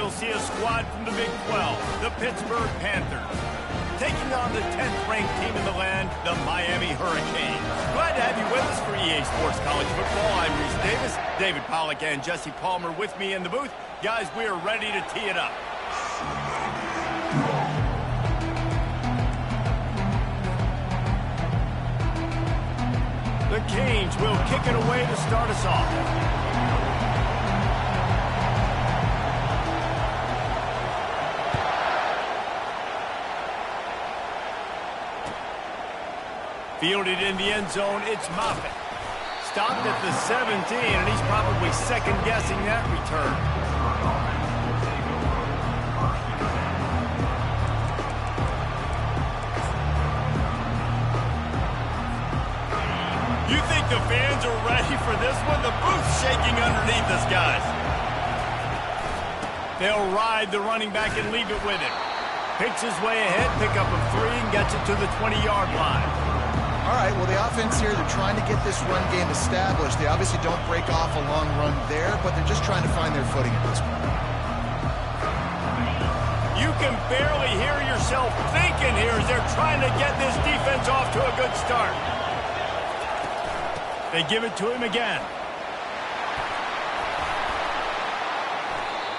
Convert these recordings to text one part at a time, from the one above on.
you'll see a squad from the Big 12, the Pittsburgh Panthers, taking on the 10th-ranked team in the land, the Miami Hurricanes. Glad to have you with us for EA Sports College Football. I'm Reese Davis, David Pollack, and Jesse Palmer with me in the booth. Guys, we are ready to tee it up. The Canes will kick it away to start us off. Fielded in the end zone, it's Moffitt. Stopped at the 17, and he's probably second-guessing that return. You think the fans are ready for this one? The booth's shaking underneath us, guys. They'll ride the running back and leave it with him. Picks his way ahead, pick up a 3, and gets it to the 20-yard line. All right, well, the offense here, they're trying to get this run game established. They obviously don't break off a long run there, but they're just trying to find their footing at this point. You can barely hear yourself thinking here as they're trying to get this defense off to a good start. They give it to him again.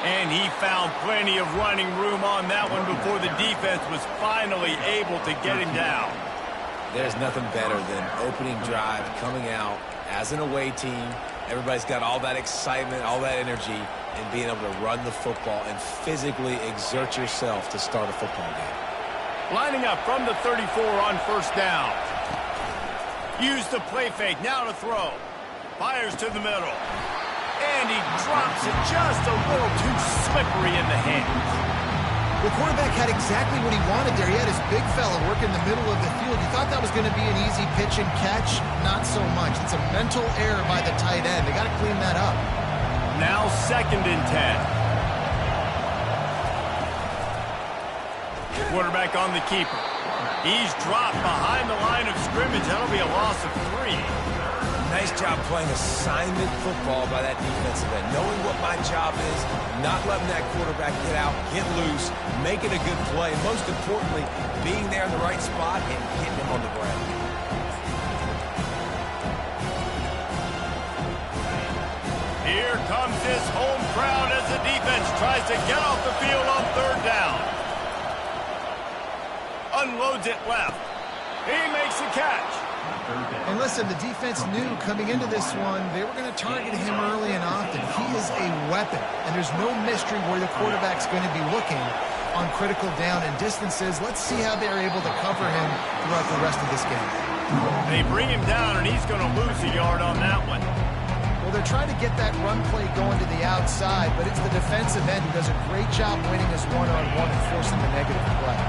And he found plenty of running room on that one before the defense was finally able to get him down. There's nothing better than opening drive, coming out as an away team. Everybody's got all that excitement, all that energy, and being able to run the football and physically exert yourself to start a football game. Lining up from the 34 on first down. Use the play fake, now to throw. Fires to the middle. And he drops it just a little too slippery in the hands. The quarterback had exactly what he wanted there. He had his big fella work in the middle of the field. You thought that was going to be an easy pitch and catch. Not so much. It's a mental error by the tight end. They got to clean that up. Now 2nd and 10. Quarterback on the keeper. He's dropped behind the line of scrimmage. That'll be a loss of 3. Nice job playing assignment football by that defensive end. Knowing what my job is, not letting that quarterback get out, get loose, making a good play. Most importantly, being there in the right spot and hitting him on the ground. Here comes this home crowd as the defense tries to get off the field on 3rd down. Unloads it left. He makes the catch. And listen, the defense knew coming into this one, they were going to target him early and often. He is a weapon, and there's no mystery where the quarterback's going to be looking on critical down and distances. Let's see how they're able to cover him throughout the rest of this game. They bring him down, and he's going to lose a yard on that one. Well, they're trying to get that run play going to the outside, but it's the defensive end who does a great job winning his one-on-one and forcing the negative play.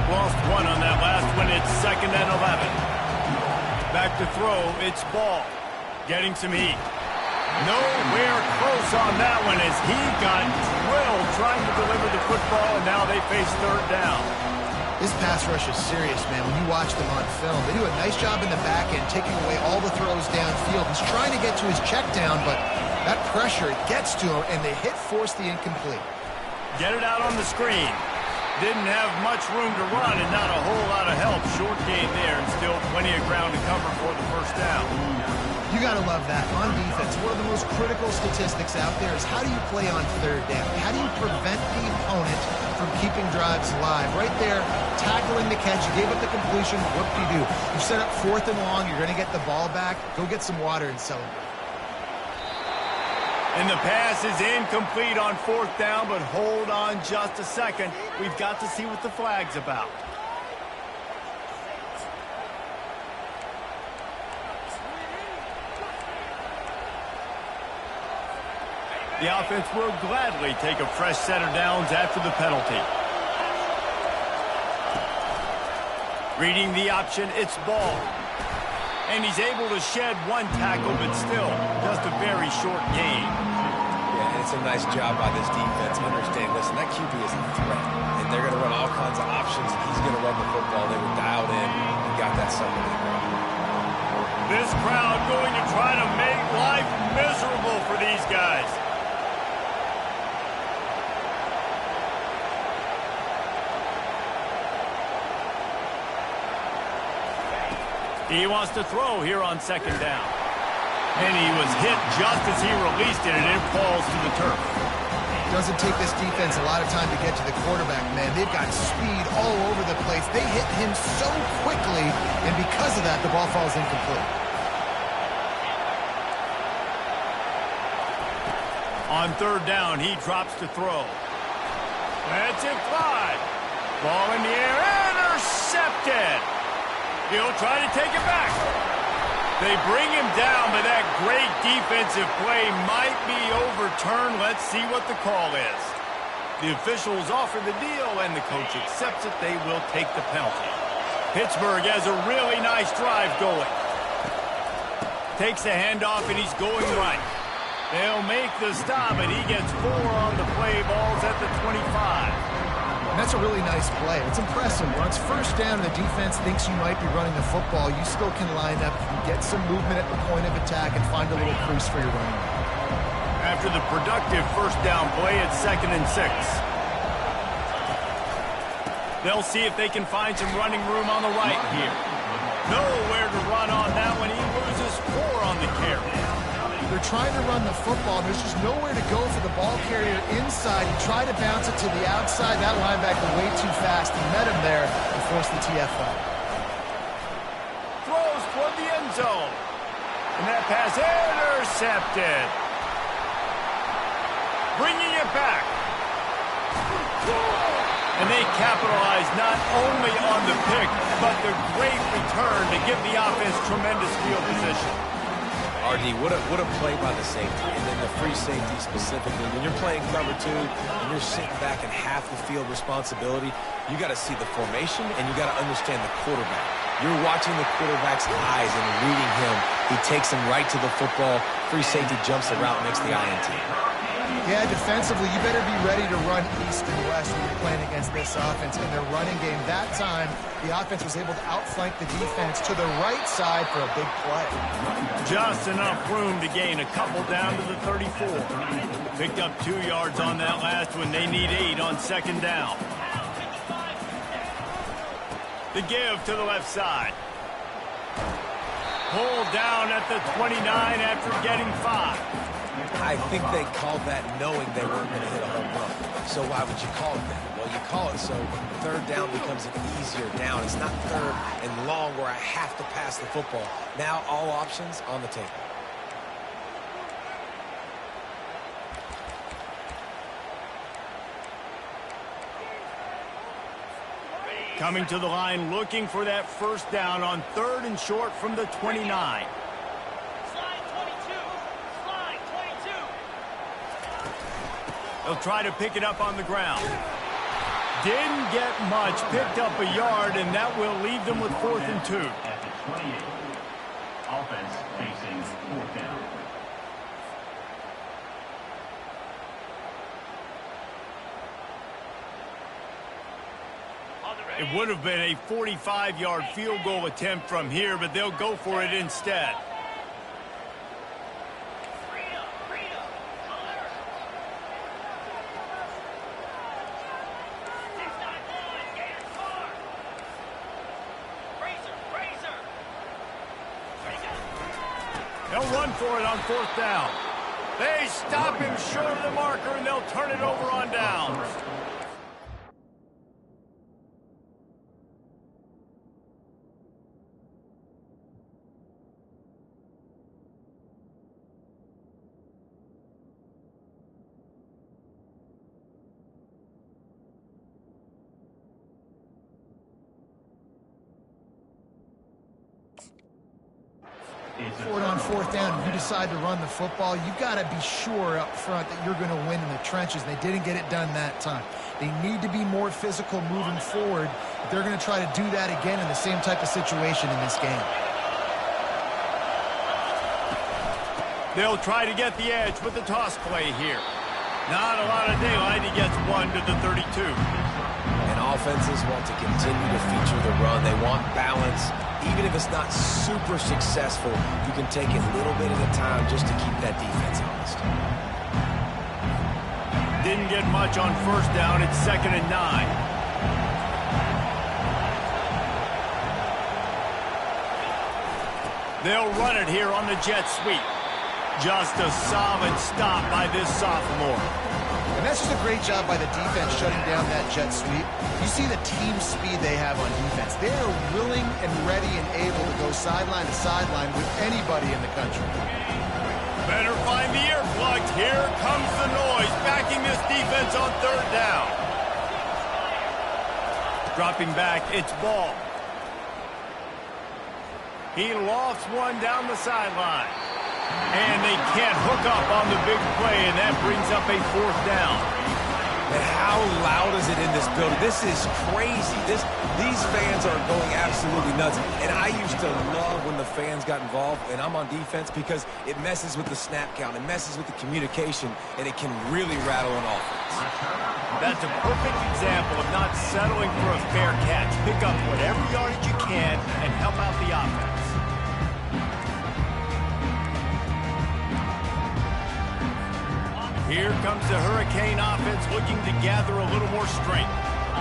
Lost 1 on that last one. It's 2nd and 11. Back to throw, it's Ball. Getting some heat. Nowhere close on that one as he got drilled trying to deliver the football, and now they face 3rd down. This pass rush is serious, man. When you watch them on film, they do a nice job in the back end, taking away all the throws downfield. He's trying to get to his check down, but that pressure, it gets to him, and they force the incomplete. Get it out on the screen. Didn't have much room to run and not a whole lot of help. Short gain there and still plenty of ground to cover for the first down. You got to love that. On defense, one of the most critical statistics out there is how do you play on 3rd down? How do you prevent the opponent from keeping drives alive? Right there, tackling the catch. You gave up the completion. What do? You set up 4th and long. You're going to get the ball back. Go get some water and celebrate. And the pass is incomplete on 4th down, but hold on just a second. We've got to see what the flag's about. The offense will gladly take a fresh set of downs after the penalty. Reading the option, it's Ball. And he's able to shed 1 tackle, but still just a very short gain. Yeah, and it's a nice job by this defense. Understand, listen, that QB is a threat, and they're going to run all kinds of options, and he's going to run the football. They were dialed in and got that second in there. This crowd going to try to make life miserable for these guys. He wants to throw here on second down. And he was hit just as he released it, and it falls to the turf. Doesn't take this defense a lot of time to get to the quarterback, man. They've got speed all over the place. They hit him so quickly, and because of that, the ball falls incomplete. On third down, he drops to throw. That's it, fly. Ball in the air, intercepted. He'll try to take it back. They bring him down, but that great defensive play might be overturned. Let's see what the call is. The officials offer the deal, and the coach accepts it. They will take the penalty. Pittsburgh has a really nice drive going. Takes the handoff, and he's going right. They'll make the stop, and he gets 4 on the play. Ball's at the 25. And that's a really nice play. It's impressive. When it's first down and the defense thinks you might be running the football, you still can line up, you can get some movement at the point of attack, and find a little crease for your running back. After the productive first down play, it's 2nd and 6. They'll see if they can find some running room on the right here. Nowhere to run on that one. He loses 4 on the carry. They're trying to run the football. There's just nowhere to go for the ball carrier inside. He tried to bounce it to the outside. That linebacker way too fast. He met him there and forced the TFL. Throws toward the end zone. And that pass intercepted. Bringing it back. And they capitalize not only on the pick, but the great return to give the offense tremendous field position. RD, what a play by the safety, and then the free safety specifically. When you're playing cover 2 and you're sitting back in half the field responsibility, you got to see the formation and you got to understand the quarterback. You're watching the quarterback's eyes and reading him. He takes him right to the football. Free safety jumps the route, makes the INT. Yeah, defensively, you better be ready to run east and west when you're playing against this offense. In their running game, that time, the offense was able to outflank the defense to the right side for a big play. Just enough room to gain a couple down to the 34. Picked up 2 yards on that last one. They need 8 on second down. The give to the left side. Pulled down at the 29 after getting 5. I think they called that knowing they weren't going to hit a home run. So why would you call it that? Well, you call it so third down becomes an easier down. It's not third and long where I have to pass the football. Now all options on the table. Coming to the line, looking for that first down on 3rd and short from the 29. They'll try to pick it up on the ground. Didn't get much, picked up a yard, and that will leave them with 4th and 2. At the 28, offense facing 4th down. It would have been a 45-yard field goal attempt from here, but they'll go for it instead. They'll run for it on 4th down. They stop him short of the marker, and they'll turn it over on downs. Forward on 4th down, if you decide to run the football, you've got to be sure up front that you're going to win in the trenches. They didn't get it done that time. They need to be more physical moving forward. They're going to try to do that again in the same type of situation in this game. They'll try to get the edge with the toss play here. Not a lot of daylight. He gets 1 to the 32. And offenses want to continue to feature the run. They want balance. Even if it's not super successful, you can take it a little bit at a time just to keep that defense honest. Didn't get much on first down. It's 2nd and 9. They'll run it here on the jet sweep. Just a solid stop by this sophomore. And that's just a great job by the defense shutting down that jet sweep. You see the team speed they have on defense. They are willing and ready and able to go sideline to sideline with anybody in the country. Better find the earplugs. Here comes the noise, backing this defense on third down. Dropping back, it's ball. He lofts one down the sideline. And they can't hook up on the big play, and that brings up a fourth down. And how loud is it in this building? This is crazy. These fans are going absolutely nuts. And I used to love when the fans got involved, and I'm on defense, because it messes with the snap count. It messes with the communication, and it can really rattle an offense. That's a perfect example of not settling for a fair catch. Pick up whatever yardage you can and help out the offense. Here comes the Hurricane offense looking to gather a little more strength.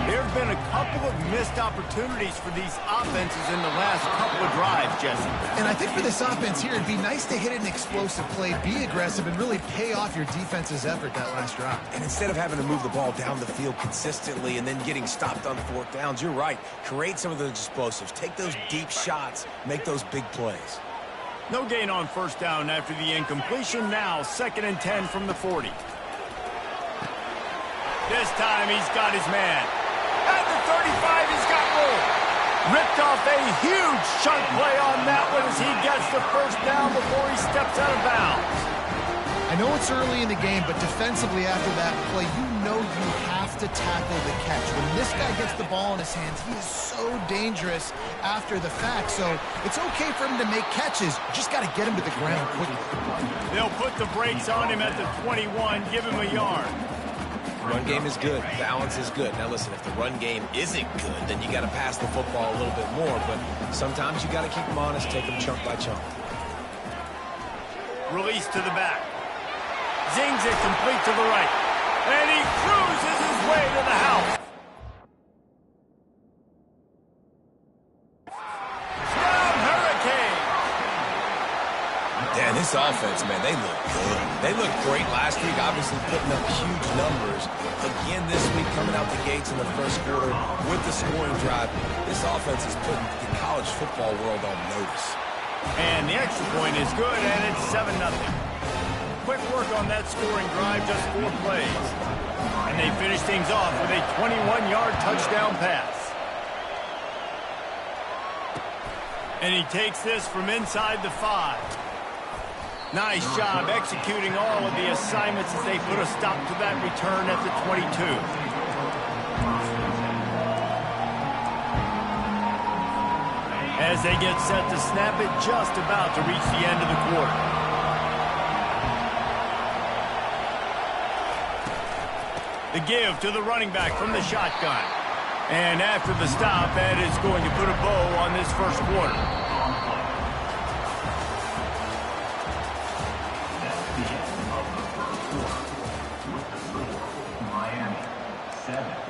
There have been a couple of missed opportunities for these offenses in the last couple of drives, Jesse. And I think for this offense here, it'd be nice to hit an explosive play, be aggressive, and really pay off your defense's effort that last drive. And instead of having to move the ball down the field consistently and then getting stopped on fourth downs, you're right. Create some of those explosives. Take those deep shots. Make those big plays. No gain on first down after the incompletion. Now 2nd and 10 from the 40. This time he's got his man. At the 35, he's got room. Ripped off a huge chunk play on that one as he gets the first down before he steps out of bounds. I know it's early in the game, but defensively after that play, you know you have to tackle the catch. When this guy gets the ball in his hands, he is so dangerous after the fact. So it's okay for him to make catches. You just got to get him to the ground quickly. They'll put the brakes on him at the 21, give him a yard. Run game is good. Balance is good. Now listen, if the run game isn't good, then you got to pass the football a little bit more. But sometimes you got to keep them honest, take them chunk by chunk. Release to the back. Zings it complete to the right. And he cruises his way to the house. Down Hurricane. Dan, this offense, man, they look good. They looked great last week, obviously putting up huge numbers. Again this week, coming out the gates in the first quarter with the scoring drive. This offense is putting the college football world on notice. And the extra point is good, and it's 7-0. Quick work on that scoring drive, just 4 plays. And they finish things off with a 21-yard touchdown pass. And he takes this from inside the 5. Nice job executing all of the assignments as they put a stop to that return at the 22. As they get set to snap it, just about to reach the end of the quarter. The give to the running back from the shotgun. And after the stop, that is going to put a bow on this first quarter. Miami 7-0.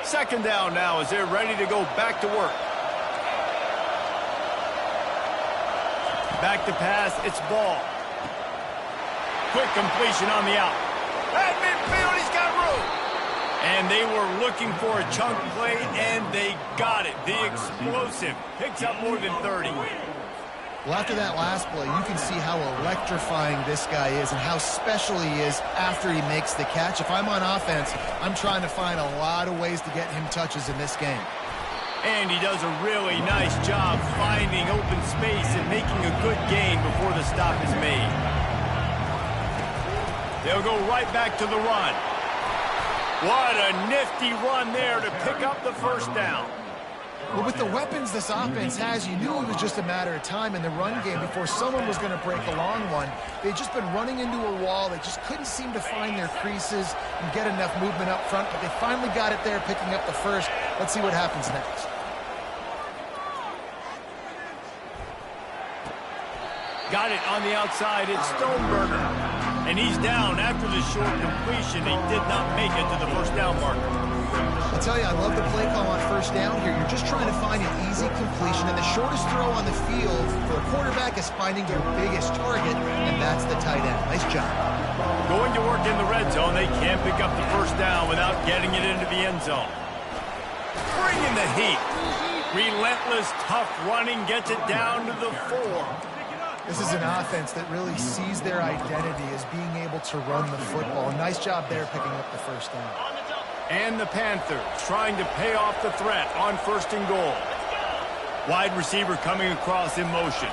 Second down now as they're ready to go back to work. Back to pass, it's ball. Quick completion on the out. At midfield, he's got room. And they were looking for a chunk play, and they got it. The explosive picks up more than 30. Well, after that last play, you can see how electrifying this guy is and how special he is after he makes the catch. If I'm on offense, I'm trying to find a lot of ways to get him touches in this game. And he does a really nice job finding open space and making a good gain before the stop is made. They'll go right back to the run. What a nifty run there to pick up the first down. Well, with the weapons this offense has, you knew it was just a matter of time in the run game before someone was going to break a long one. They'd just been running into a wall. They just couldn't seem to find their creases and get enough movement up front, but they finally got it there, picking up the first. Let's see what happens next. Got it on the outside. It's Stoneberger. And he's down after the short completion. He did not make it to the first down marker. I'll tell you, I love the play call on first down here. You're just trying to find an easy completion, and the shortest throw on the field for a quarterback is finding your biggest target, and that's the tight end. Nice job. Going to work in the red zone, they can't pick up the first down without getting it into the end zone. Bringing the heat. Relentless, tough running, gets it down to the 4. This is an offense that really sees their identity as being able to run the football. Nice job there picking up the first down. And the Panthers trying to pay off the threat on first and goal. Wide receiver coming across in motion.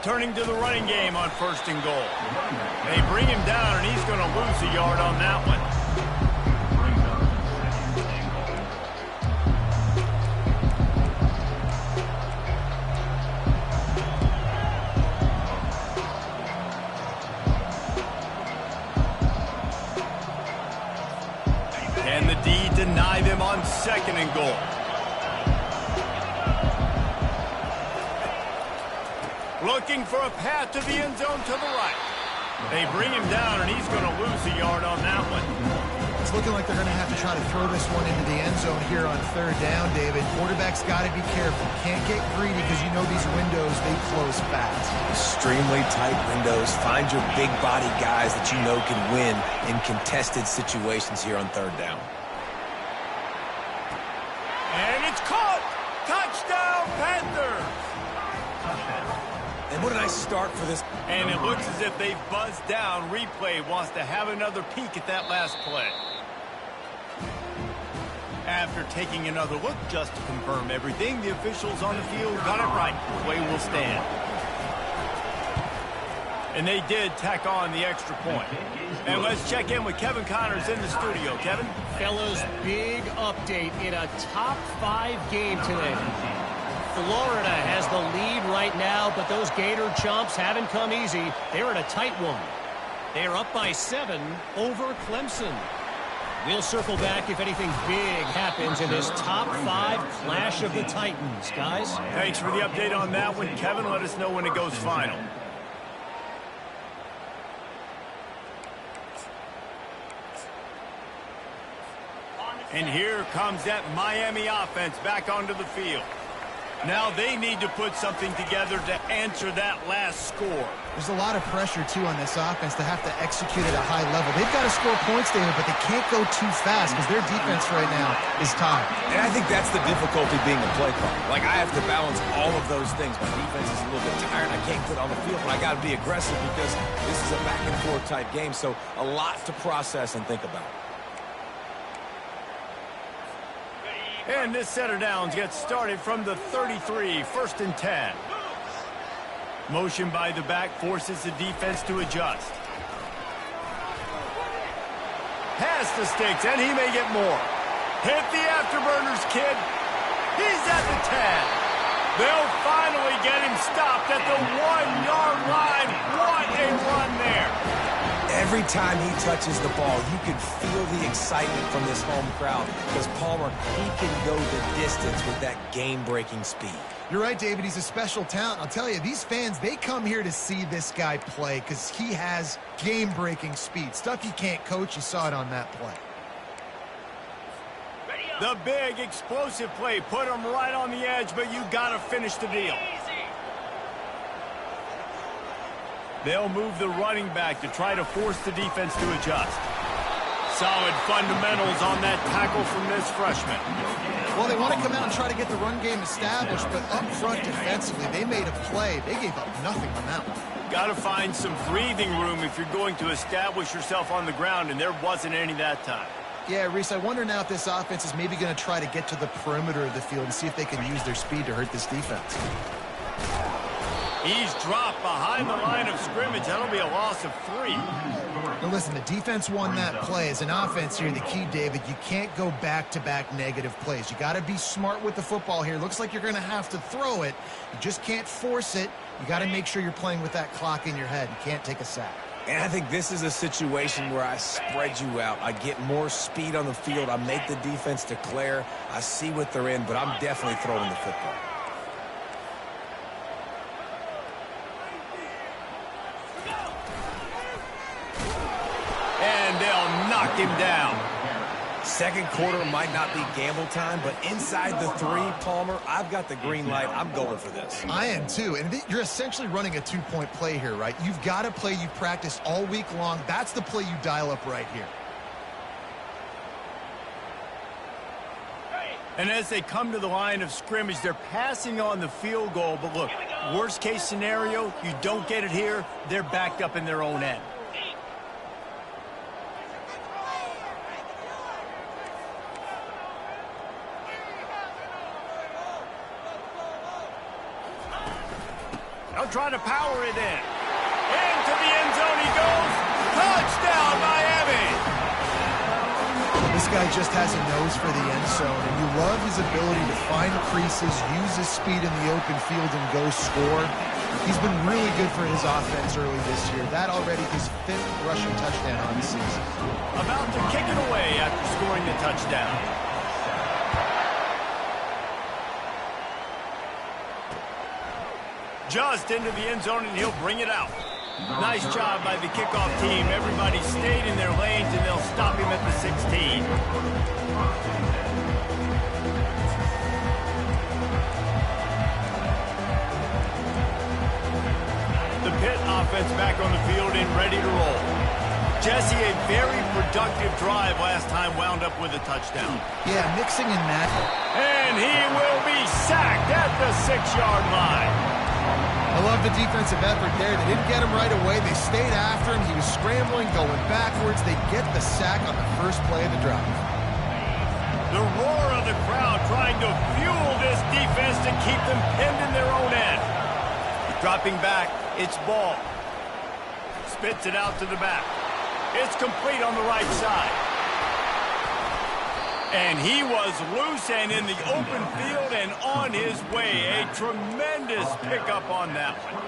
Turning to the running game on first and goal. They bring him down, and he's going to lose a yard on that one. And the D deny them on second and goal. Looking for a path to the end zone to the right. They bring him down, and he's going to lose a yard on that one. It's looking like they're going to have to try to throw this one into the end zone here on third down, David. Quarterback's got to be careful. Can't get greedy because you know these windows, they close fast. Extremely tight windows. Find your big body guys that you know can win in contested situations here on third down. And it's caught! Touchdown, Panthers! And what a nice start for this. And it looks as if they've buzzed down. Replay wants to have another peek at that last play. After taking another look just to confirm everything, the officials on the field got it right. Play will stand. And they did tack on the extra point. And let's check in with Kevin Connors in the studio. Kevin? Fellas, big update in a top 5 game today. Florida has the lead right now, but those Gator chumps haven't come easy. They're in a tight one. They're up by 7 over Clemson. We'll circle back if anything big happens in this top 5 clash of the Titans, guys. Thanks for the update on that one, Kevin. Let us know when it goes final. And here comes that Miami offense back onto the field. Now they need to put something together to answer that last score. There's a lot of pressure, too, on this offense to have to execute at a high level. They've got to score points, David, but they can't go too fast because their defense right now is tired. And I think that's the difficulty being a play caller. Like, I have to balance all of those things. My defense is a little bit tired. I can't get on the field, but I got to be aggressive because this is a back-and-forth type game. So a lot to process and think about. And this set of downs gets started from the 33, first and 10. Motion by the back forces the defense to adjust. Pass the sticks, and he may get more. Hit the afterburners, kid. He's at the 10. They'll finally get him stopped at the 1-yard line. What a run there. Every time he touches the ball, you can feel the excitement from this home crowd because Palmer, he can go the distance with that game-breaking speed. You're right, David. He's a special talent. I'll tell you, these fans, they come here to see this guy play because he has game-breaking speed. Stuff you can't coach. You saw it on that play. The big explosive play put him right on the edge, but you got to finish the deal. They'll move the running back to try to force the defense to adjust. Solid fundamentals on that tackle from this freshman. Well, they want to come out and try to get the run game established, but up front defensively, they made a play. They gave up nothing on that one. Got to find some breathing room if you're going to establish yourself on the ground, and there wasn't any that time. Yeah, Reese, I wonder now if this offense is maybe going to try to get to the perimeter of the field and see if they can use their speed to hurt this defense. He's dropped behind the line of scrimmage. That'll be a loss of 3. Now listen, the defense won that play. As an offense here, the key, David, you can't go back-to-back negative plays. You got to be smart with the football here. Looks like you're going to have to throw it. You just can't force it. You got to make sure you're playing with that clock in your head. You can't take a sack. And I think this is a situation where I spread you out. I get more speed on the field. I make the defense declare. I see what they're in, but I'm definitely throwing the football. knocked him down. Second quarter might not be gamble time, but inside the 3, Palmer, I've got the green light. I'm going for this. I am too, and you're essentially running a 2-point play here, right? You've got a play you've practiced all week long. That's the play you dial up right here. And as they come to the line of scrimmage, they're passing on the field goal. But look, worst case scenario, you don't get it here, they're backed up in their own end. They'll try to power it in. Into the end zone he goes. Touchdown, Miami! This guy just has a nose for the end zone, and you love his ability to find creases, use his speed in the open field, and go score. He's been really good for his offense early this year. That already his 5th rushing touchdown on the season. About to kick it away after scoring the touchdown. Just into the end zone, and he'll bring it out. Nice job by the kickoff team. Everybody stayed in their lanes, and they'll stop him at the 16. The Pitt offense back on the field and ready to roll. Jesse, a very productive drive last time, wound up with a touchdown. Yeah, mixing in that. And he will be sacked at the 6-yard line. I love the defensive effort there. They didn't get him right away. They stayed after him. He was scrambling, going backwards. They get the sack on the first play of the drive. The roar of the crowd trying to fuel this defense to keep them pinned in their own end. Dropping back, it's ball. Spits it out to the back. It's complete on the right side. And he was loose and in the open field and on his way. A tremendous pickup on that one.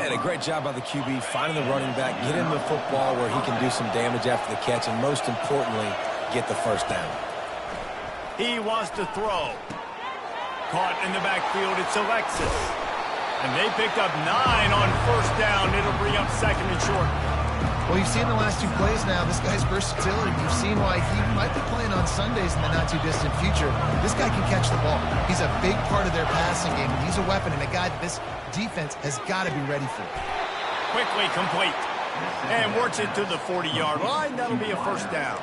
And a great job by the QB, finding the running back, get him the football where he can do some damage after the catch, and most importantly, get the first down. He wants to throw. Caught in the backfield, it's Alexis. And they picked up 9 on first down. It'll bring up 2nd and short. Well, you've seen the last 2 plays now. This guy's versatility. You've seen why he might be playing on Sundays in the not-too-distant future. This guy can catch the ball. He's a big part of their passing game, and he's a weapon and a guy that this defense has got to be ready for. Quickly complete. And works it to the 40-yard line. That'll be a first down.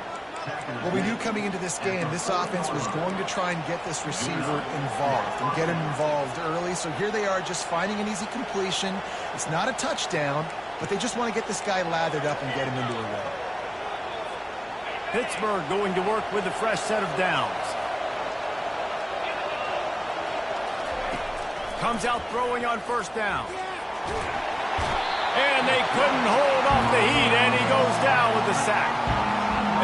Well, we knew coming into this game, this offense was going to try and get this receiver involved and get him involved early. So here they are just finding an easy completion. It's not a touchdown, but they just want to get this guy lathered up and get him into a run. Pittsburgh going to work with a fresh set of downs. Comes out throwing on first down. And they couldn't hold off the heat, and he goes down with the sack.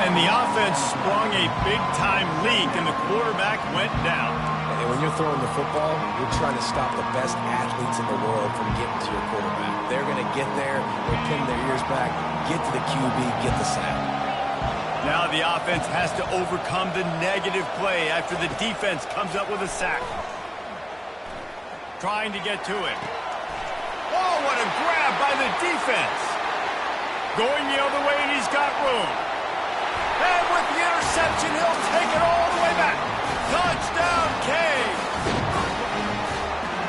And the offense sprung a big-time leak, and the quarterback went down. And when you're throwing the football, you're trying to stop the best athletes in the world from getting to your quarterback. They're going to get there, they'll pin their ears back, get to the QB, get the sack. Now the offense has to overcome the negative play after the defense comes up with a sack. Trying to get to it. Oh, what a grab by the defense. Going the other way, and he's got room. And with the interception, he'll take it all the way back. Touchdown, Kane.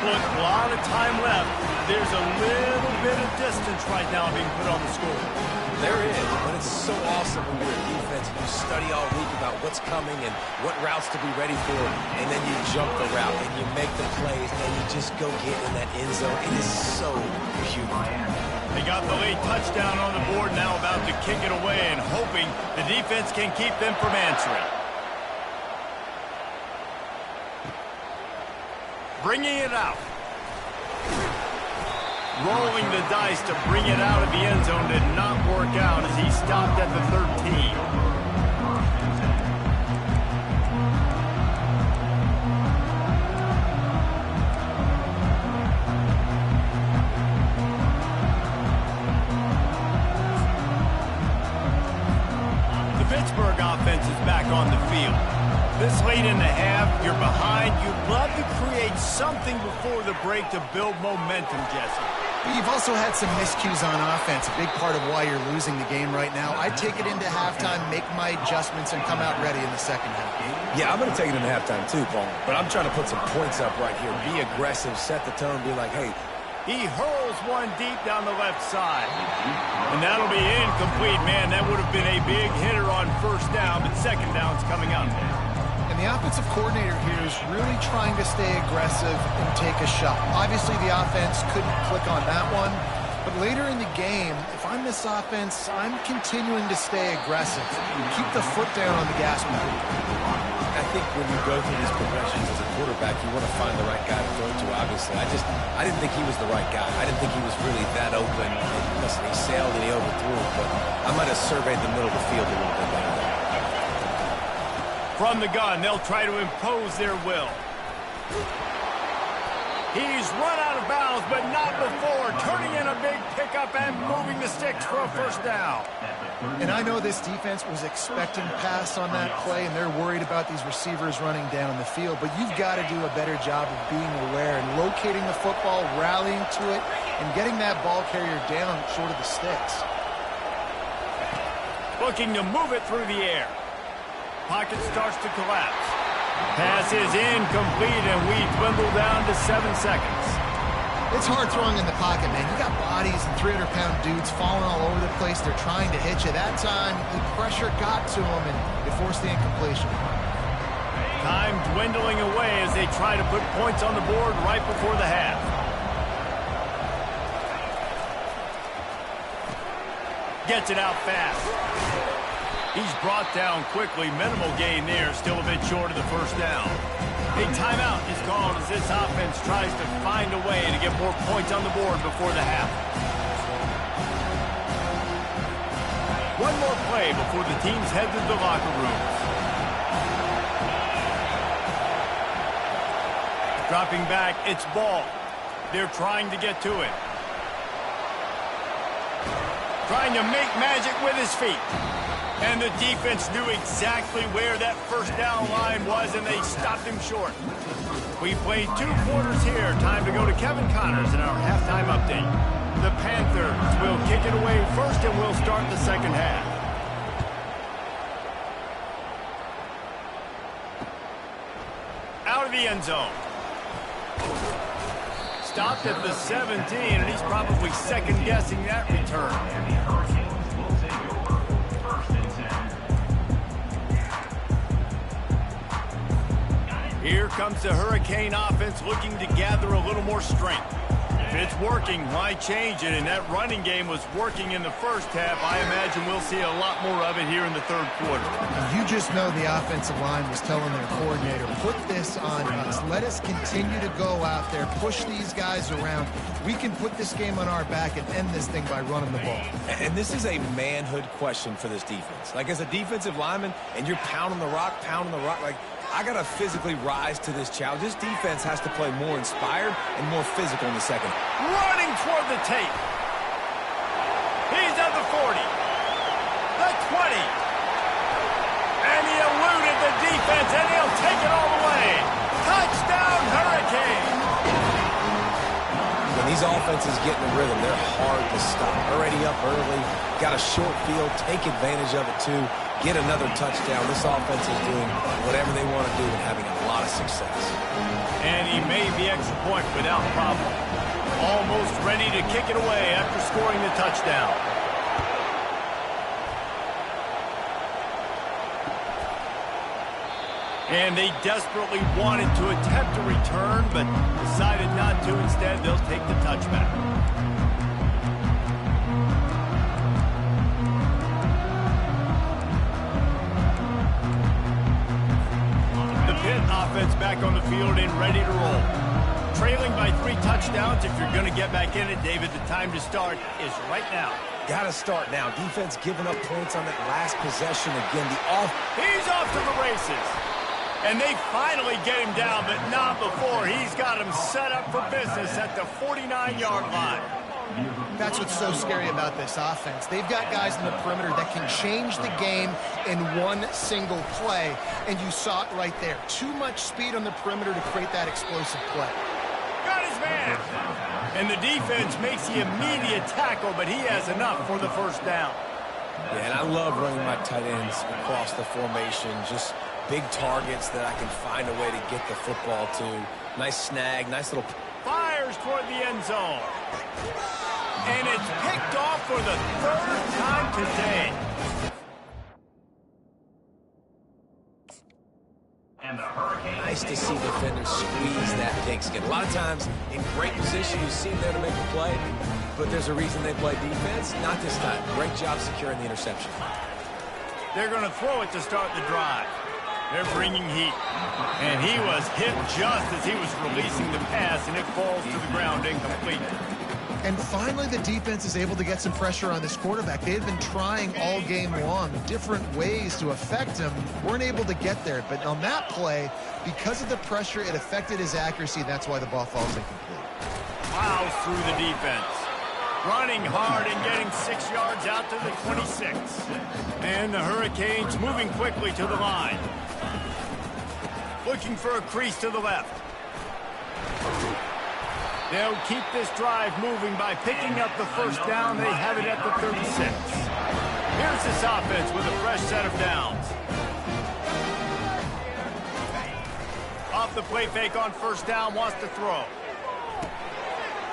Look, a lot of time left. There's a little bit of distance right now being put on the score. There is, but it's so awesome when you're a defense and you study all week about what's coming and what routes to be ready for, and then you jump the route and you make the plays and you just go get in that end zone. It is so human. They got the late touchdown on the board, now about to kick it away and hoping the defense can keep them from answering. Bringing it out. Rolling the dice to bring it out of the end zone did not work out as he stopped at the 13. The Pittsburgh offense is back on the field. This late in the half, you're behind. You'd love to create something before the break to build momentum, Jesse. But you've also had some miscues on offense, a big part of why you're losing the game right now. I'd take it into halftime, make my adjustments, and come out ready in the second half. Yeah, I'm going to take it into halftime too, Paul. But I'm trying to put some points up right here. Be aggressive, set the tone, be like, hey. He hurls one deep down the left side. And that'll be incomplete. Man, that would have been a big hitter on first down, but second down's coming up. And the offensive coordinator here is really trying to stay aggressive and take a shot. Obviously, the offense couldn't click on that one. But later in the game, if I'm this offense, I'm continuing to stay aggressive. Keep the foot down on the gas pedal. I think when you go through these progressions as a quarterback, you want to find the right guy to throw to, obviously. I didn't think he was the right guy. I didn't think he was really that open. And listen, he sailed and he overthrew it, but I might have surveyed the middle of the field a little bit better. From the gun, they'll try to impose their will. He's run out of bounds, but not before. Turning in a big pickup and moving the sticks for a first down. And I know this defense was expecting pass on that play, and they're worried about these receivers running down the field. But you've got to do a better job of being aware and locating the football, rallying to it, and getting that ball carrier down short of the sticks. Looking to move it through the air. Pocket starts to collapse. Pass is incomplete, and we dwindle down to 7 seconds. It's hard throwing in the pocket, man. You got bodies and 300-pound dudes falling all over the place. They're trying to hit you. That time, the pressure got to them, and it forced the incompletion. Time dwindling away as they try to put points on the board right before the half. Gets it out fast. He's brought down quickly. Minimal gain there. Still a bit short of the first down. A timeout is called as this offense tries to find a way to get more points on the board before the half. One more play before the teams head to the locker rooms. Dropping back, it's ball. They're trying to get to it. Trying to make magic with his feet. And the defense knew exactly where that first down line was, and they stopped him short. We played 2 quarters here. Time to go to Kevin Connors in our halftime update. The Panthers will kick it away first, and we'll start the second half. Out of the end zone. Stopped at the 17, and he's probably second-guessing that return. Here comes the Hurricane offense looking to gather a little more strength. If it's working, why change it? And that running game was working in the first half. I imagine we'll see a lot more of it here in the third quarter. You just know the offensive line was telling their coordinator, put this on us. Let us continue to go out there, push these guys around. We can put this game on our back and end this thing by running the ball. And this is a manhood question for this defense. Like, as a defensive lineman, and you're pounding the rock, like, I got to physically rise to this challenge. This defense has to play more inspired and more physical in the second. Running toward the tape. He's at the 40. The 20. And he eluded the defense, and he'll take it all the way. Touchdown, Hurricane. When these offenses get in the rhythm, they're hard to stop. Already up early, got a short field, take advantage of it too. Get another touchdown. This offense is doing whatever they want to do and having a lot of success. And he made the extra point without problem. Almost ready to kick it away after scoring the touchdown. And they desperately wanted to attempt a return, but decided not to. Instead, they'll take the touchback. Offense back on the field and ready to roll. Trailing by 3 touchdowns. If you're going to get back in it, David, the time to start is right now. Got to start now. Defense giving up points on that last possession again. He's off to the races. And they finally get him down, but not before. He's got him set up for business at the 49-yard line. That's what's so scary about this offense. They've got guys in the perimeter that can change the game in one single play, and you saw it right there. Too much speed on the perimeter to create that explosive play. Got his man. And the defense makes the immediate tackle, but he has enough for the first down. Yeah, and I love running my tight ends across the formation. Just big targets that I can find a way to get the football to. Nice snag, nice little... Fires toward the end zone. And it's picked off for the third time today. And the Hurricane. Nice to see defenders squeeze that pigskin. A lot of times in great position, you see them there to make a play, but there's a reason they play defense. Not this time. Great job securing the interception. They're going to throw it to start the drive. They're bringing heat. And he was hit just as he was releasing the pass, and it falls to the ground incomplete. And finally, the defense is able to get some pressure on this quarterback. They've been trying all game long different ways to affect him. Weren't able to get there. But on that play, because of the pressure, it affected his accuracy. That's why the ball falls incomplete. Plows through the defense. Running hard and getting 6 yards out to the 26. And the Hurricanes moving quickly to the line. Looking for a crease to the left. They'll keep this drive moving by picking up the first down. They have it at the 36. Here's this offense with a fresh set of downs. Off the play fake on first down, wants to throw.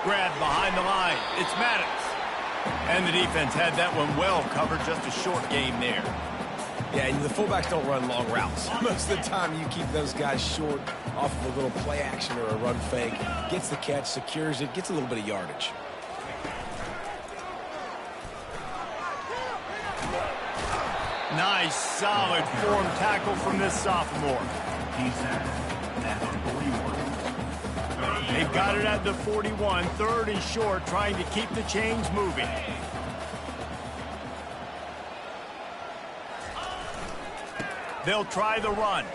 Grab behind the line. It's Maddox. And the defense had that one well covered. Just a short game there. Yeah, and the fullbacks don't run long routes. Most of the time, you keep those guys short off of a little play action or a run fake. Gets the catch, secures it, gets a little bit of yardage. Nice, solid form tackle from this sophomore. They've got it at the 41, third and short, trying to keep the chains moving. They'll try the run.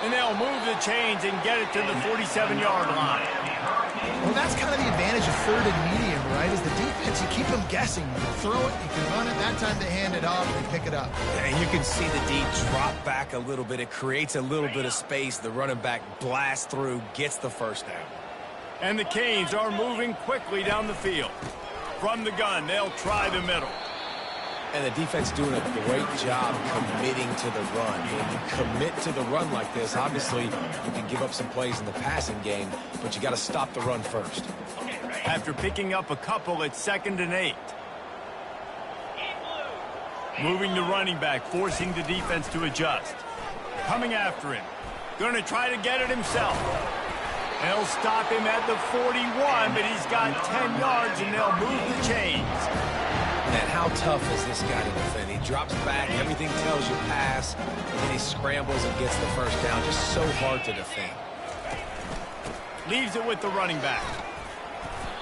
And they'll move the chains and get it to the 47-yard line. Well, that's kind of the advantage of third and medium, right? Is the defense, you keep them guessing. You can throw it, you can run it. That time they hand it off and pick it up. And you can see the D drop back a little bit. It creates a little bit of space. The running back blasts through, gets the first down. And the Canes are moving quickly down the field. From the gun, they'll try the middle. And the defense doing a great job committing to the run. When you commit to the run like this, obviously you can give up some plays in the passing game, but you got to stop the run first. After picking up a couple, it's 2nd and 8. Moving the running back, forcing the defense to adjust. Coming after him. Going to try to get it himself. They'll stop him at the 41, but he's got 10 yards, and they'll move the chains. And how tough is this guy to defend? He drops back, everything tells you pass, and then he scrambles and gets the first down. Just so hard to defend. Leaves it with the running back.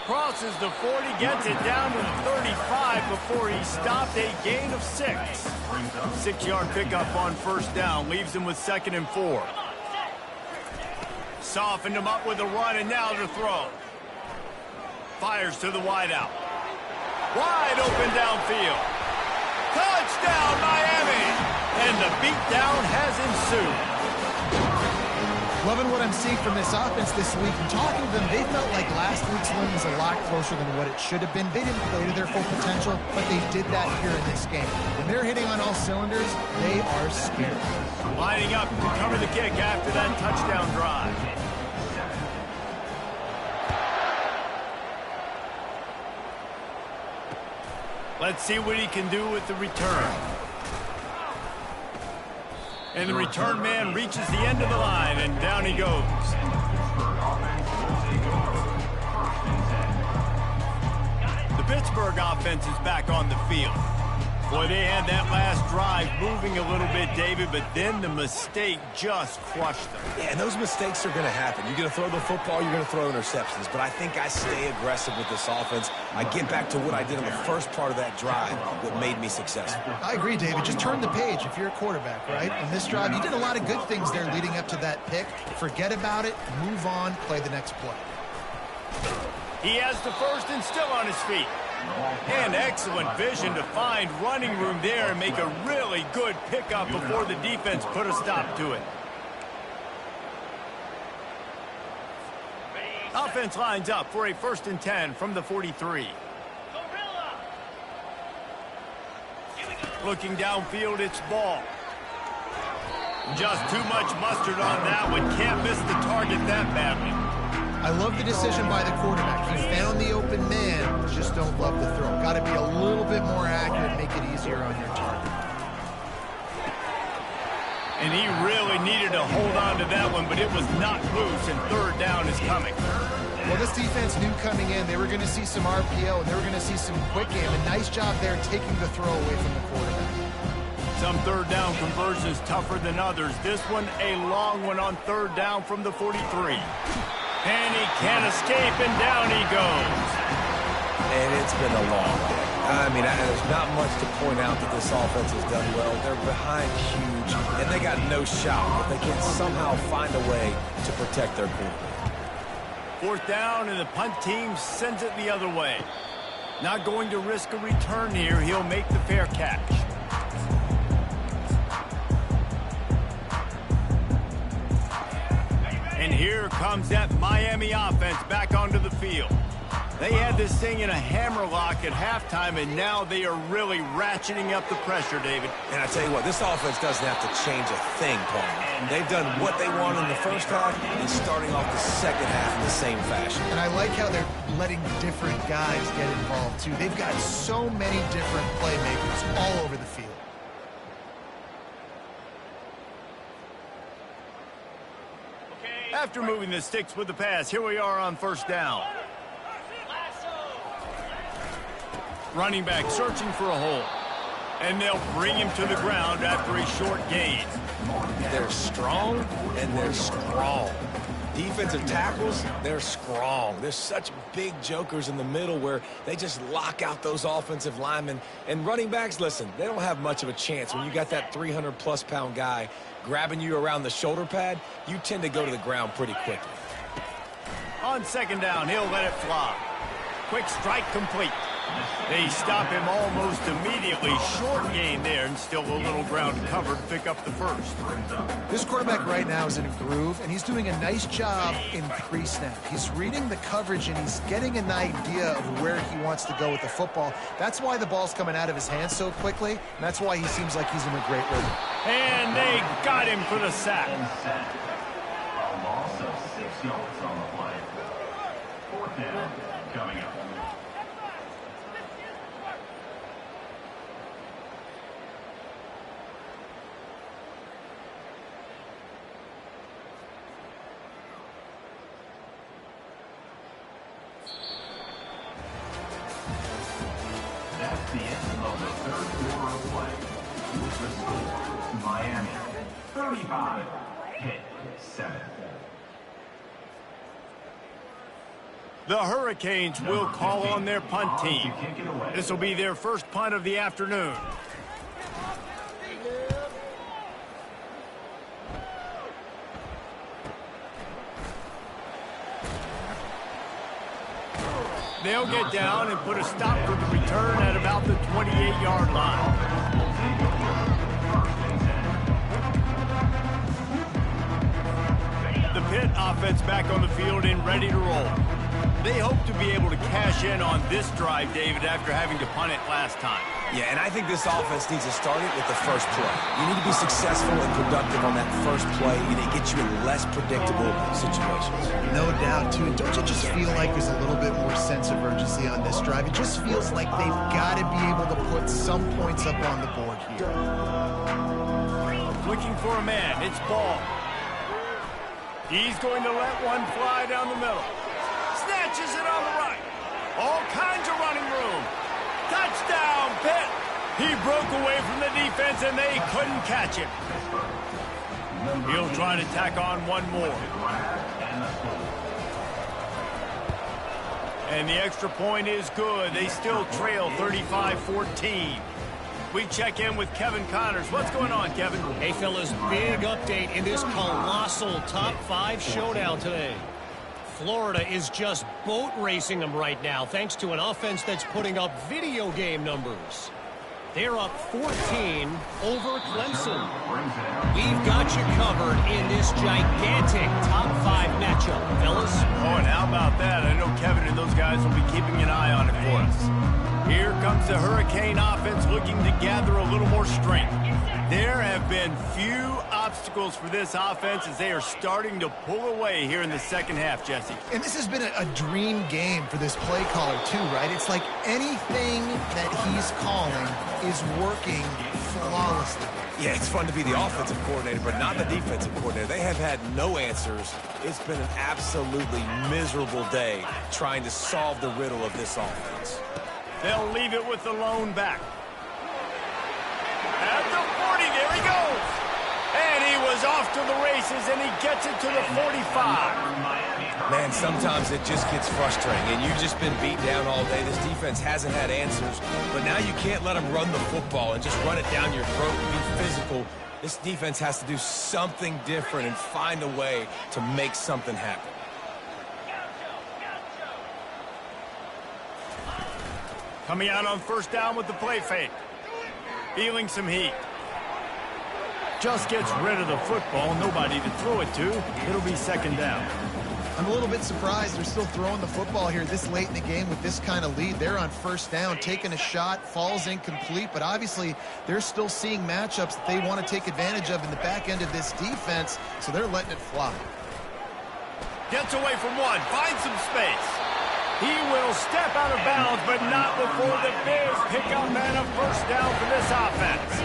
Crosses the 40, gets it down to the 35 before he stopped, a gain of 6. 6-yard pickup on first down, leaves him with 2nd and 4. Softened him up with a run, and now to throw. Fires to the wideout. Wide open downfield. Touchdown, Miami! And the beatdown has ensued. Loving what I'm seeing from this offense this week. And talking to them, they felt like last week's win was a lot closer than what it should have been. They didn't play to their full potential, but they did that here in this game. When they're hitting on all cylinders, they are scared. Lining up to cover the kick after that touchdown drive. Let's see what he can do with the return. And the return man reaches the end of the line, and down he goes. The Pittsburgh offense is back on the field. Boy, they had that last drive moving a little bit, David, but then the mistake just crushed them. Yeah, and those mistakes are going to happen. You're going to throw the football, you're going to throw interceptions, but I think I stay aggressive with this offense. I get back to what I did in the first part of that drive that made me successful. I agree, David. Just turn the page if you're a quarterback, right? In this drive, you did a lot of good things there leading up to that pick. Forget about it, move on, play the next play. He has the first and still on his feet. And excellent vision to find running room there and make a really good pickup before the defense put a stop to it. Offense lines up for a 1st and 10 from the 43. Looking downfield, it's ball. Just too much mustard on that one. Can't miss the target that badly. I love the decision by the quarterback. He found the open man, just don't love the throw. Got to be a little bit more accurate, make it easier on your target. And he really needed to hold on to that one, but it was not loose, and 3rd down is coming. Well, this defense knew coming in they were going to see some RPO, and they were going to see some quick game. A nice job there taking the throw away from the quarterback. Some 3rd down conversions tougher than others. This one, a long one on 3rd down from the 43. And he can't escape, and down he goes. And it's been a long day. I mean, there's not much to point out that this offense has done well. They're behind huge, and they got no shot, but they can somehow find a way to protect their quarterback. 4th down, and the punt team sends it the other way. Not going to risk a return here. He'll make the fair catch. And here comes that Miami offense back onto the field. They had this thing in a hammerlock at halftime, and now they are really ratcheting up the pressure, David. And I tell you what, this offense doesn't have to change a thing, Paul. They've done what they want in the first half and starting off the second half in the same fashion. And I like how they're letting different guys get involved, too. They've got so many different playmakers all over the field. After moving the sticks with the pass, here we are on 1st down. Running back searching for a hole. And they'll bring him to the ground after a short gain. They're strong, and they're strong. Defensive tackles, they're strong. There's such big jokers in the middle where they just lock out those offensive linemen. And running backs, listen, they don't have much of a chance. When you got that 300-plus pound guy grabbing you around the shoulder pad, you tend to go to the ground pretty quickly. On 2nd down, he'll let it fly. Quick strike complete. They stop him almost immediately. Short gain there, and still a little ground covered to pick up the 1st. This quarterback right now is in a groove, and he's doing a nice job in pre-snap. He's reading the coverage, and he's getting an idea of where he wants to go with the football. That's why the ball's coming out of his hands so quickly, and that's why he seems like he's in a great rhythm. And they got him for the sack. A loss of 6 yards on the play. 4th down coming up. That's the end of the 3rd quarter of play. With the score, Miami 35, Pitt 7. The Hurricanes will call on their punt team. This will be their first punt of the afternoon. They'll get down and put a stop to the return at about the 28-yard line. The Pitt offense back on the field and ready to roll. They hope to be able to cash in on this drive, David, after having to punt it last time. Yeah, and I think this offense needs to start it with the first play. You need to be successful and productive on that first play, and it gets you in less predictable situations. No doubt, too. And don't you just feel like there's a little bit more sense of urgency on this drive? It just feels like they've got to be able to put some points up on the board here. Looking for a man. It's Ball. He's going to let one fly down the middle. Snatches it on the right. All kinds of running room. Touchdown, Pitt. He broke away from the defense, and they couldn't catch him. He'll try to tack on one more. And the extra point is good. They still trail 35-14. We check in with Kevin Connors. What's going on, Kevin? Hey, fellas, big update in this colossal top 5 showdown today. Florida is just boat racing them right now, thanks to an offense that's putting up video game numbers. They're up 14 over Clemson. We've got you covered in this gigantic top 5 matchup, fellas. Oh, and how about that? I know Kevin and those guys will be keeping an eye on it for us. Here comes the Hurricane offense looking to gather a little more strength. There have been few obstacles for this offense as they are starting to pull away here in the second half, Jesse. And this has been a dream game for this play caller, too, right? It's like anything that he's calling is working flawlessly. Yeah, it's fun to be the offensive coordinator, but not the defensive coordinator. They have had no answers. It's been an absolutely miserable day trying to solve the riddle of this offense. They'll leave it with the lone back. At the 40, there he goes. And he was off to the races, and he gets it to the 45. Man, sometimes it just gets frustrating, and you've just been beat down all day. This defense hasn't had answers, but now you can't let them run the football and just run it down your throat and be physical. This defense has to do something different and find a way to make something happen. Coming out on first down with the play fake. Feeling some heat. Just gets rid of the football. Nobody to throw it to. It'll be second down. I'm a little bit surprised they're still throwing the football here this late in the game with this kind of lead. They're on first down, taking a shot, falls incomplete, but obviously they're still seeing matchups that they want to take advantage of in the back end of this defense, so they're letting it fly. Gets away from one, finds some space. He will step out of bounds, but not before the Bears pick up and a first down for this offense.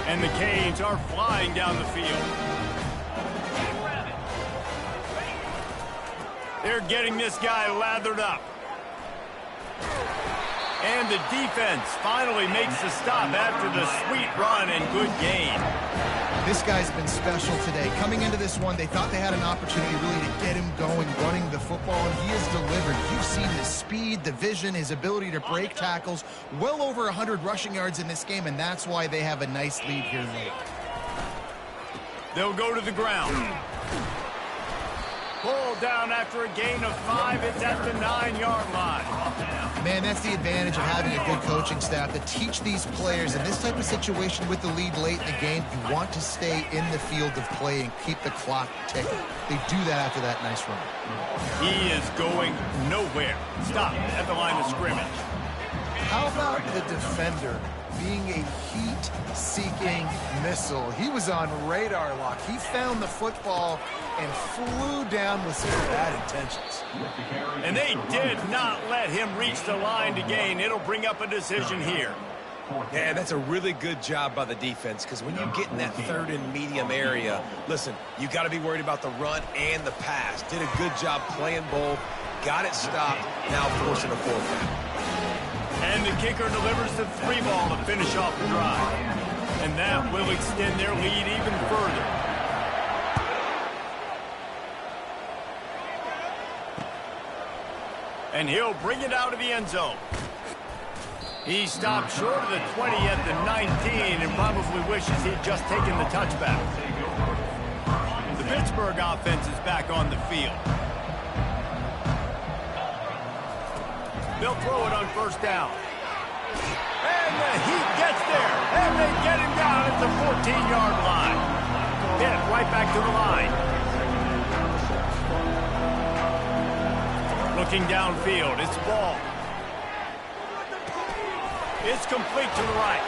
And the Canes are flying down the field. They're getting this guy lathered up. And the defense finally makes the stop after the sweet run and good gain. This guy's been special today. Coming into this one, they thought they had an opportunity really to get him going, running the football, and he has delivered. You've seen the speed, the vision, his ability to break tackles. Well over 100 rushing yards in this game, and that's why they have a nice lead here late. They'll go to the ground. Pull down after a gain of 5. It's at the 9-yard line. Man, that's the advantage of having a good coaching staff to teach these players in this type of situation with the lead late in the game. You want to stay in the field of play and keep the clock ticking. They do that after that nice run. He is going nowhere. Stop at the line of scrimmage. How about the defender being a heat-seeking missile? He was on radar lock. He found the football and flew down with some bad intentions. And they did not let him reach the line to gain. It'll bring up a decision here. Yeah, that's a really good job by the defense, because when you get in that third and medium area, listen, you got to be worried about the run and the pass. Did a good job playing both, got it stopped, now forcing a fourth down. And the kicker delivers the 3 ball to finish off the drive. And that will extend their lead even further. And he'll bring it out of the end zone. He stopped short of the 20 at the 19 and probably wishes he'd just taken the touchback. The Pittsburgh offense is back on the field. They'll throw it on first down. And the heat gets there. And they get him down at the 14-yard line. Hit right back to the line. Looking downfield, it's ball. It's complete to the right.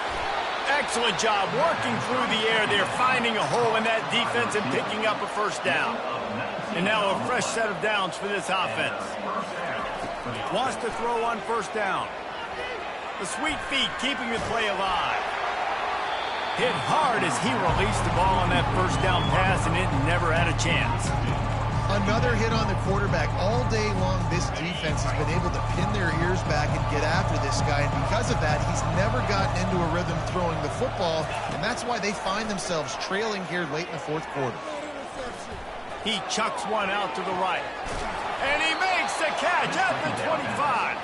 Excellent job working through the air there, finding a hole in that defense and picking up a first down. And now a fresh set of downs for this offense. Wants to throw on first down. The sweet feet keeping the play alive. Hit hard as he released the ball on that first down pass, and it never had a chance. Another hit on the quarterback. All day long, this defense has been able to pin their ears back and get after this guy, and because of that, he's never gotten into a rhythm throwing the football, and that's why they find themselves trailing here late in the fourth quarter. He chucks one out to the right, and he makes the catch at the 25.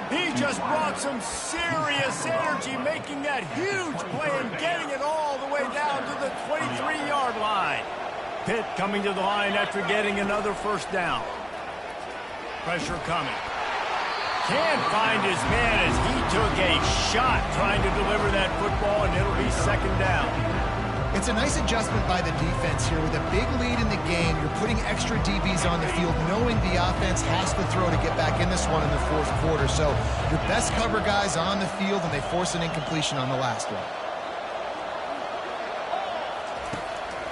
He just brought some serious energy, making that huge play and getting it all the way down to the 23-yard line. Pitt coming to the line after getting another first down. Pressure coming. Can't find his man as he took a shot trying to deliver that football, and it'll be second down. It's a nice adjustment by the defense here. With a big lead in the game, you're putting extra DBs on the field, knowing the offense has to throw to get back in this one in the fourth quarter. So your best cover guys on the field, and they force an incompletion on the last one.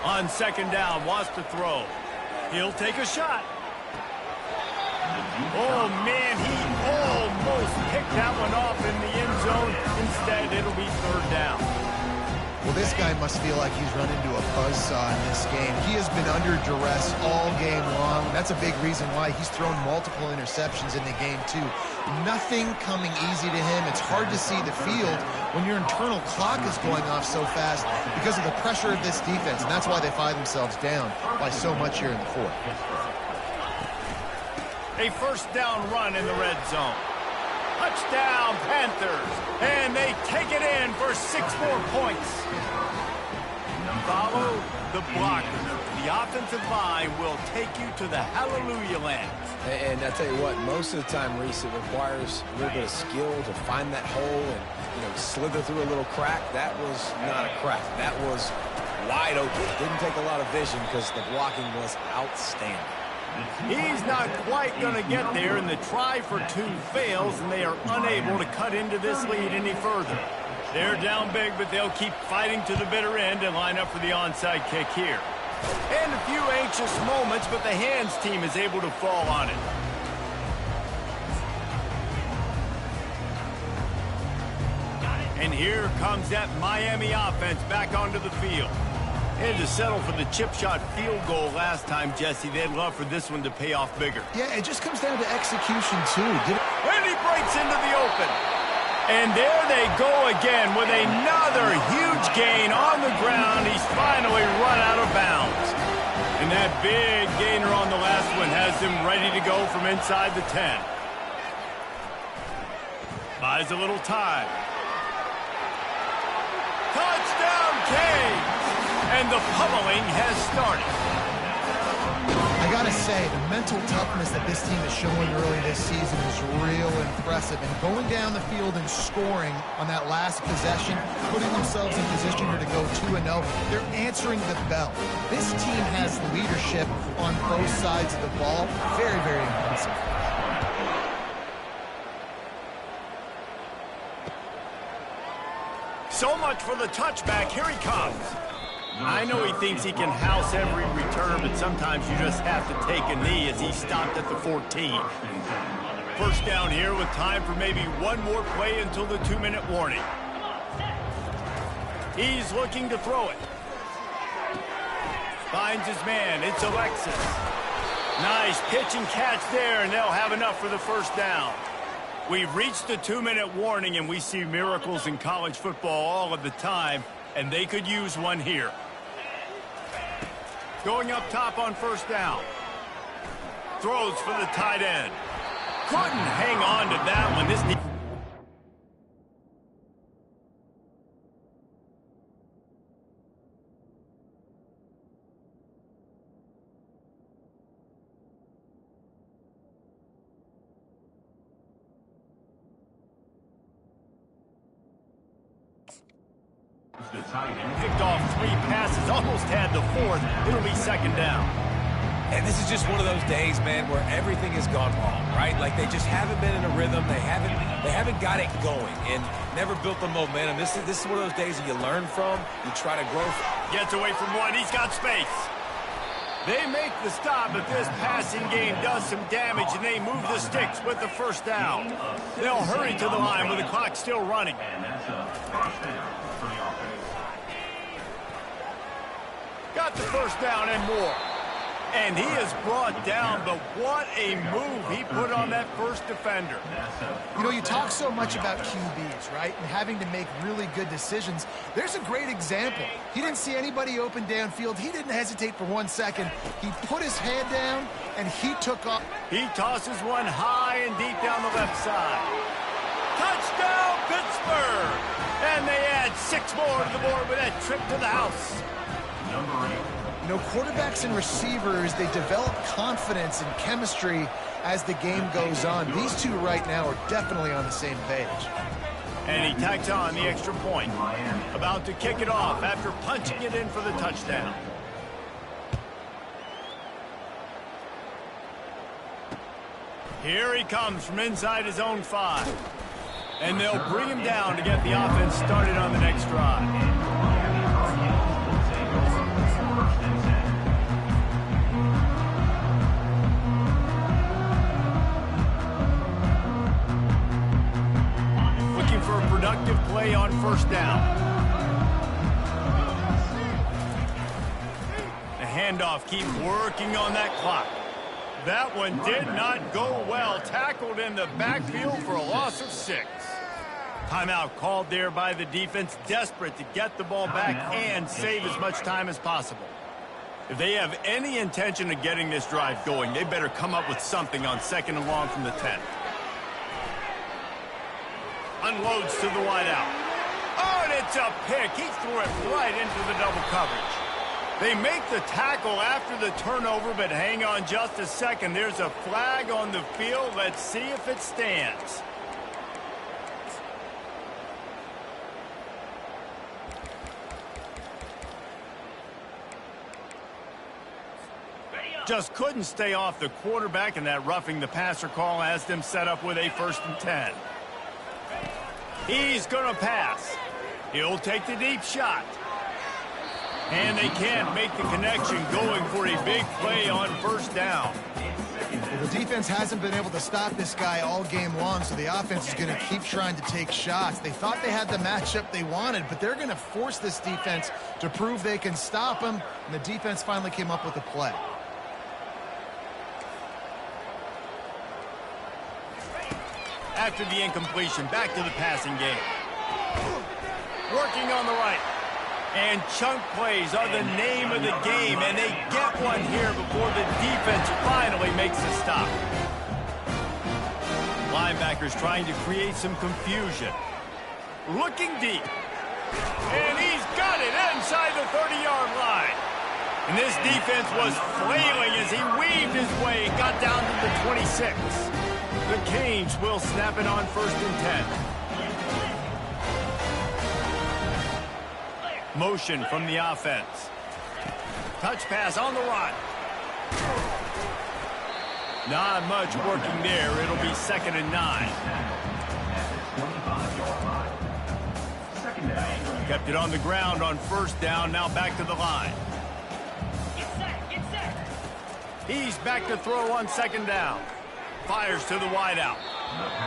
On second down, wants to throw. He'll take a shot. Oh, man, he almost picked that one off in the end zone. Instead, it'll be third down. Well, this guy must feel like he's run into a buzzsaw in this game. He has been under duress all game long. That's a big reason why he's thrown multiple interceptions in the game, too. Nothing coming easy to him. It's hard to see the field when your internal clock is going off so fast because of the pressure of this defense, and that's why they find themselves down by so much here in the fourth. A first down run in the red zone. Touchdown, Panthers. And they take it in for 6 more points. Follow the blockers. The offensive line will take you to the hallelujah land. And I tell you what, most of the time, Reese, it requires a little bit of skill to find that hole and, slither through a little crack. That was not a crack. That was wide open. Didn't take a lot of vision because the blocking was outstanding. He's not quite going to get there, and the try for 2 fails, and they are unable to cut into this lead any further. They're down big, but they'll keep fighting to the bitter end and line up for the onside kick here. And a few anxious moments, but the hands team is able to fall on it. And here comes that Miami offense back onto the field. Had to settle for the chip shot field goal last time, Jesse. They'd love for this one to pay off bigger. Yeah, it just comes down to execution, too. And he breaks into the open. And there they go again with another huge gain on the ground. He's finally run out of bounds. And that big gainer on the last one has him ready to go from inside the 10. Buys a little time. Touchdown, Canes! And the pummeling has started. I gotta say, the mental toughness that this team is showing early this season is real impressive. And going down the field and scoring on that last possession, putting themselves in position here to go 2-0, they're answering the bell. This team has leadership on both sides of the ball. Very, very impressive. So much for the touchback. Here he comes. I know he thinks he can house every return, but sometimes you just have to take a knee as he stopped at the 14. First down here with time for maybe one more play until the 2-minute warning. He's looking to throw it. Finds his man. It's Alexis. Nice pitch and catch there, and they'll have enough for the first down. We've reached the 2-minute warning, and we see miracles in college football all of the time, and they could use one here. Going up top on first down. Throws for the tight end. Couldn't hang on to that one. This picked off 3 passes, almost had the 4th. It'll be second down. And this is just one of those days, man, where everything has gone wrong, right? Like they just haven't been in a rhythm. They haven't got it going and never built the momentum. This is one of those days that you learn from, you try to grow from. Gets away from one. He's got space. They make the stop, but this passing game does some damage, and they move the sticks with the first down. They'll hurry to the line with the clock still running. Got the first down and more. And he is brought down, but what a move he put on that first defender. You know, you talk so much about QBs, right, and having to make really good decisions. There's a great example. He didn't see anybody open downfield. He didn't hesitate for 1 second. He put his head down, and he took off. He tosses one high and deep down the left side. Touchdown, Pittsburgh! And they add 6 more to the board with that trip to the house. Number 8. You know, quarterbacks and receivers, they develop confidence and chemistry as the game goes on. These two right now are definitely on the same page. And he tacks on the extra point. About to kick it off after punching it in for the touchdown. Here he comes from inside his own 5. And they'll bring him down to get the offense started on the next drive. Looking for a productive play on first down. The handoff keeps working on that clock. That one did not go well. Tackled in the backfield for a loss of 6. Timeout called there by the defense, desperate to get the ball back and save as much time as possible. If they have any intention of getting this drive going, they better come up with something on 2nd and long from the 10. Unloads to the wideout. Oh, and it's a pick. He threw it right into the double coverage. They make the tackle after the turnover, but hang on just a second. There's a flag on the field. Let's see if it stands. Just couldn't stay off the quarterback, and that roughing the passer call has them set up with a 1st and 10. He's going to pass. He'll take the deep shot. And they can't make the connection, going for a big play on first down. Well, the defense hasn't been able to stop this guy all game long, so the offense is going to keep trying to take shots. They thought they had the matchup they wanted, but they're going to force this defense to prove they can stop him, and the defense finally came up with a play. After the incompletion, back to the passing game. Working on the right. And chunk plays are the name of the game, and they get one here before the defense finally makes a stop. Linebackers trying to create some confusion. Looking deep. And he's got it inside the 30-yard line. And this defense was flailing as he weaved his way and got down to the 26. The Canes will snap it on 1st and 10. Motion from the offense. Touch pass on the run. Not much working there. It'll be 2nd and 9. Kept it on the ground on first down. Now back to the line. He's back to throw on 2nd down. Fires to the wideout.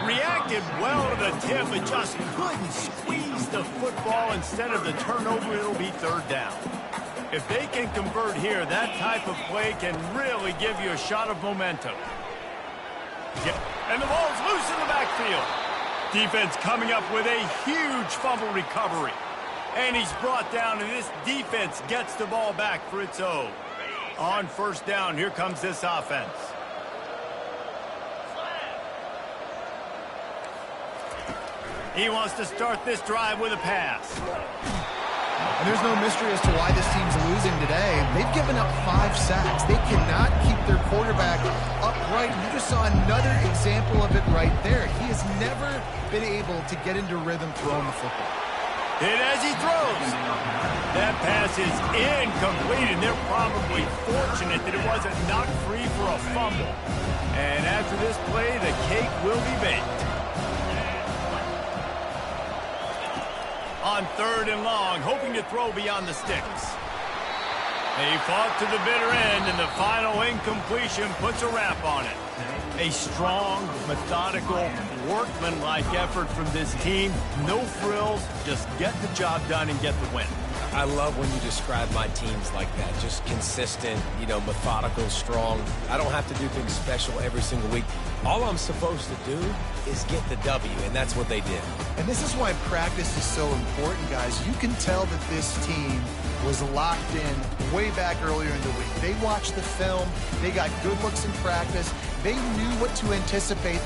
Reacted well to the tip, but just couldn't squeeze the football. Instead of the turnover, it'll be 3rd down. If they can convert here, that type of play can really give you a shot of momentum. And the ball's loose in the backfield. Defense coming up with a huge fumble recovery. And he's brought down, and this defense gets the ball back for its own. On first down, here comes this offense. He wants to start this drive with a pass. And there's no mystery as to why this team's losing today. They've given up 5 sacks. They cannot keep their quarterback upright. You just saw another example of it right there. He has never been able to get into rhythm throwing the football. Hit as he throws. That pass is incomplete, and they're probably fortunate that it wasn't knocked free for a fumble. And after this play, the cake will be baked. On 3rd and long, hoping to throw beyond the sticks. They fought to the bitter end, and the final incompletion puts a wrap on it. A strong, methodical, workmanlike effort from this team. No frills, just get the job done and get the win. I love when you describe my teams like that. Just consistent, methodical, strong. I don't have to do things special every single week. All I'm supposed to do is get the W, and that's what they did. And this is why practice is so important, guys. You can tell that this team was locked in way back earlier in the week. They watched the film. They got good looks in practice. They knew what to anticipate.